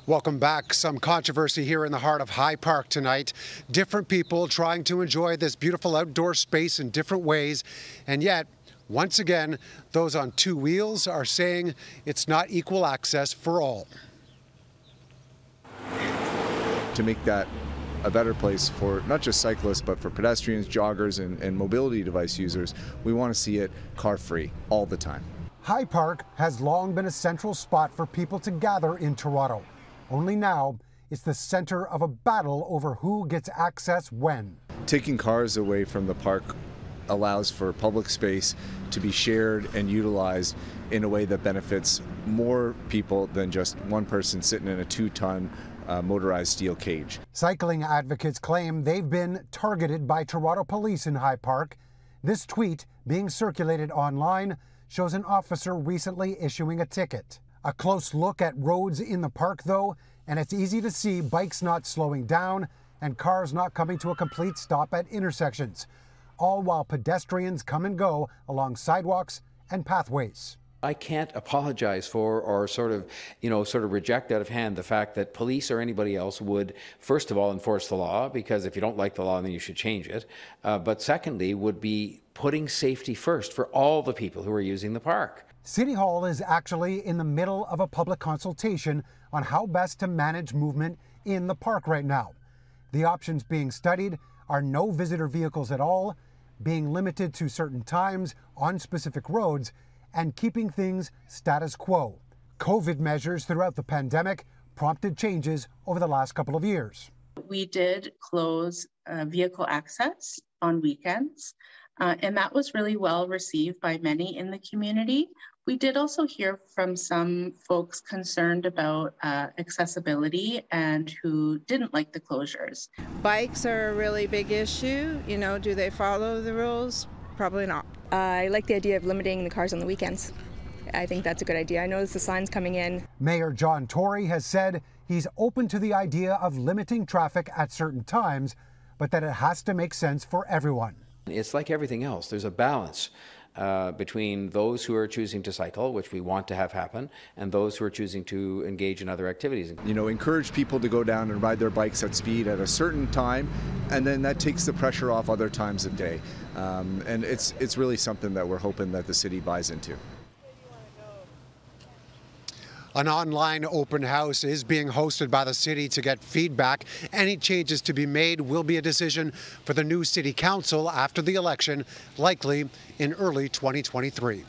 Welcome back. Some controversy here in the heart of High Park tonight. Different people trying to enjoy this beautiful outdoor space in different ways. And yet, once again, those on two wheels are saying it's not equal access for all. To make that a better place for not just cyclists, but for pedestrians, joggers, and mobility device users, we want to see it car-free all the time. High Park has long been a central spot for people to gather in Toronto. Only now, it's the center of a battle over who gets access when. Taking cars away from the park allows for public space to be shared and utilized in a way that benefits more people than just one person sitting in a 2-ton motorized steel cage. Cycling advocates claim they've been targeted by Toronto police in High Park. This tweet, being circulated online, shows an officer recently issuing a ticket. A close look at roads in the park, though, and it's easy to see bikes not slowing down and cars not coming to a complete stop at intersections, all while pedestrians come and go along sidewalks and pathways. I can't apologize for or sort of reject out of hand the fact that police or anybody else would, first of all, enforce the law, because if you don't like the law, then you should change it. But secondly, would be putting safety first for all the people who are using the park. City Hall is actually in the middle of a public consultation on how best to manage movement in the park right now. The options being studied are no visitor vehicles at all, being limited to certain times on specific roads, and keeping things status quo. COVID measures throughout the pandemic prompted changes over the last couple of years. We did close vehicle access on weekends, and that was really well received by many in the community. We did also hear from some folks concerned about accessibility and who didn't like the closures. Bikes are a really big issue. Do they follow the rules? Probably not. I like the idea of limiting the cars on the weekends. I think that's a good idea. I noticed the signs coming in. Mayor John Tory has said he's open to the idea of limiting traffic at certain times, but that it has to make sense for everyone. It's like everything else. There's a balance between those who are choosing to cycle, which we want to have happen, and those who are choosing to engage in other activities. Encourage people to go down and ride their bikes at speed at a certain time, and then that takes the pressure off other times of day. And it's really something that we're hoping that the city buys into. An online open house is being hosted by the city to get feedback. Any changes to be made will be a decision for the new city council after the election, likely in early 2023.